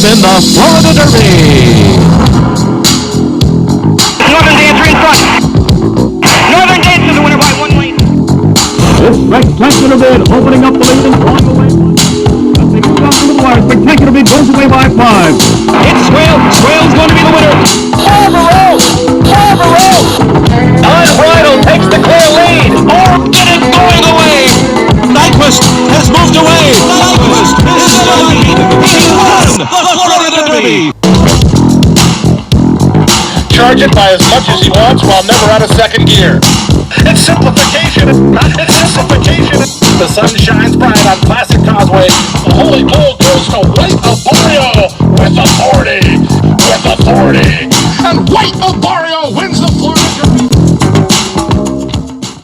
in the Florida Derby. Northern Dancer in front. Northern Dancer the winner by 1 lane. This spectacular bid opening up the lead and drawing away. As they move down to the wire, spectacular bid goes away by 5. It's Swale. Swale's going to be the winner. Unbridled takes the clear lead. Get it going away. Nyquist has moved away. Nyquist is in the lead. He won the Florida Derby. Charge it by as much as he wants while never out of second gear. It's simplification. It's simplification. The sun shines bright on Classic Causeway. The holy pole goes to White Abarrio with authority. With authority. And White Abarrio wins the Florida Derby.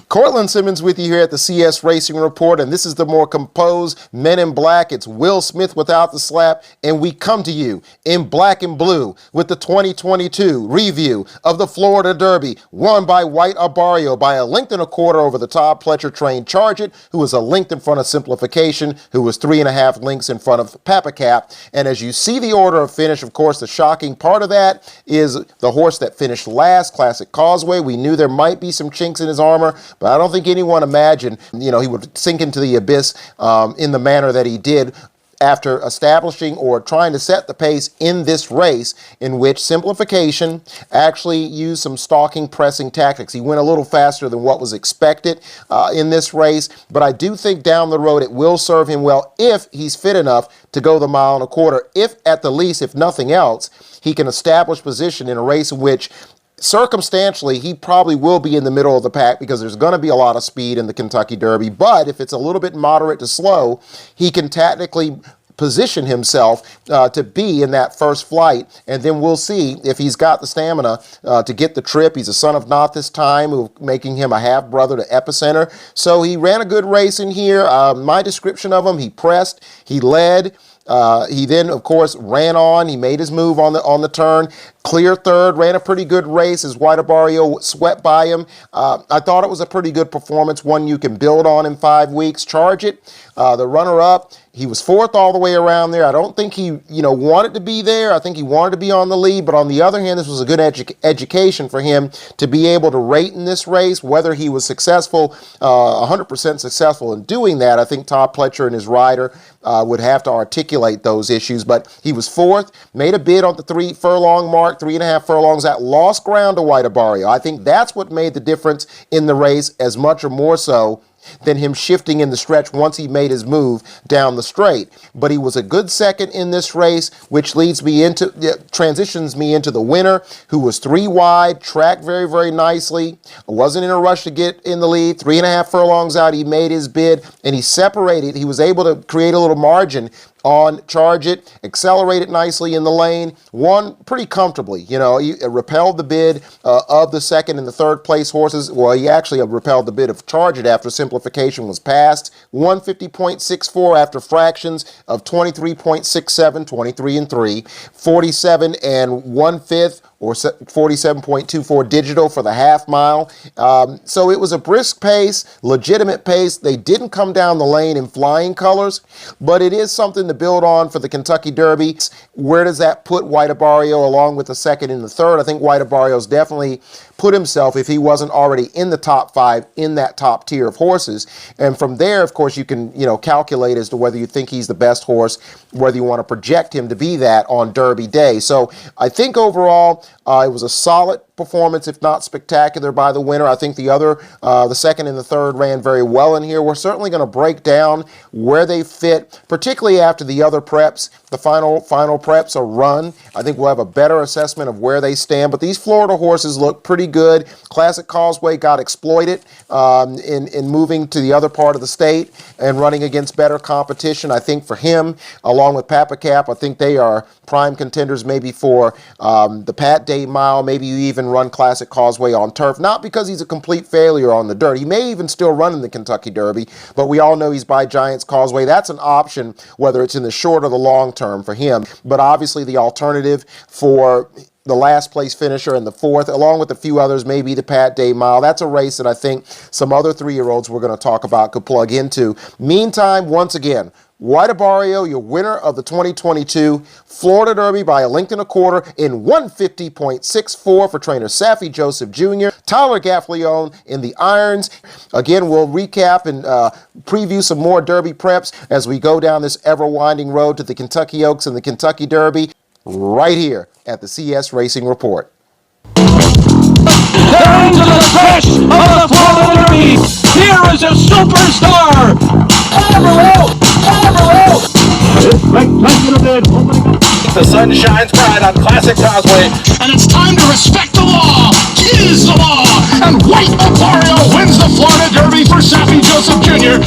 Courtland Simmons with you here at the CS Racing Report, and this is the more composed Men in Black. It's Will Smith without the slap, and we come to you in black and blue with the 2022 review of the Florida Derby, won by White Abarrio by a length and a quarter over the Todd Pletcher-trained Charge It, who was a length in front of Simplification, who was 3.5 lengths in front of Papacap. And as you see the order of finish, of course, the shocking part of that is the horse that finished last, Classic Causeway. We knew there might be some chinks in his armor, but I don't think anyone imagined, he would sink into the abyss in the manner that he did after establishing or trying to set the pace in this race, in which Simplification actually used some stalking, pressing tactics. He went a little faster than what was expected in this race, but I do think down the road it will serve him well if he's fit enough to go the 1.25 miles, if at the least, if nothing else, he can establish position in a race in which circumstantially, he probably will be in the middle of the pack because there's going to be a lot of speed in the Kentucky Derby. But if it's a little bit moderate to slow, he can tactically position himself to be in that first flight, and then we'll see if he's got the stamina to get the trip. He's a son of Not this time, making him a half-brother to Epicenter. So he ran a good race in here. My description of him, he pressed, he led. He then, of course, ran on. He made his move on the turn. Clear third, ran a pretty good race as White Abarrio swept by him. I thought it was a pretty good performance, one you can build on in 5 weeks. Charge It, the runner-up, he was 4th all the way around there. I don't think he, wanted to be there. I think he wanted to be on the lead, but on the other hand, this was a good education for him to be able to rate in this race. Whether he was successful, 100% successful in doing that, I think Todd Pletcher and his rider would have to articulate those issues, but he was 4th, made a bid on the 3 furlong mark, 3.5 furlongs out, lost ground to White Abarrio. I think that's what made the difference in the race, as much or more so than him shifting in the stretch once he made his move down the straight. But he was a good second in this race, which transitions me into the winner, who was 3 wide, tracked very, very nicely, wasn't in a rush to get in the lead. 3.5 furlongs out, he made his bid, and he separated. He was able to create a little margin on Charge It, accelerated nicely in the lane, won pretty comfortably. He repelled the bid of the second and the third place horses. Well, he actually repelled the bid of Charge It after Simplification was passed. 150.64 after fractions of 23.67, 23 and 3, 47 and 1/5 or 47.24 digital for the half mile. So it was a brisk pace, legitimate pace. They didn't come down the lane in flying colors, but it is something to build on for the Kentucky Derby. Where does that put White Abarrio along with the second and the third? I think White Abarrio's definitely put himself, if he wasn't already in the top 5, in that top tier of horses. And from there, of course, you can, calculate as to whether you think he's the best horse, whether you want to project him to be that on Derby Day. So I think overall, it was a solid performance, if not spectacular, by the winner. I think the second and the third ran very well in here. We're certainly going to break down where they fit, particularly after the other preps. The final preps are run. I think we'll have a better assessment of where they stand. But these Florida horses look pretty good. Classic Causeway got exploited in moving to the other part of the state and running against better competition. I think for him, along with Papacap, I think they are prime contenders maybe for the Pat Day Mile. Maybe you even run Classic Causeway on turf, not because he's a complete failure on the dirt. He may even still run in the Kentucky Derby, but we all know he's by Giants Causeway. That's an option, whether it's in the short or the long term for him. But obviously the alternative for the last place finisher and the 4th, along with a few others, maybe the Pat Day Mile. That's a race that I think some other 3-year-olds we're going to talk about could plug into. Meantime, once again, White Barrio, your winner of the 2022 Florida Derby by a length and a quarter in 150.64 for trainer Saffie Joseph Jr. Tyler Gaffalione in the irons. Again, we'll recap and preview some more Derby preps as we go down this ever-winding road to the Kentucky Oaks and the Kentucky Derby right here at the CS Racing Report. They're into the stretch of the Florida Derby. Here is a superstar. This spectacular bid opening up. The sun shines bright on Classic Causeway. And it's time to respect the law. It is the law. And White Barrio wins the Florida Derby for Saffie Joseph Jr.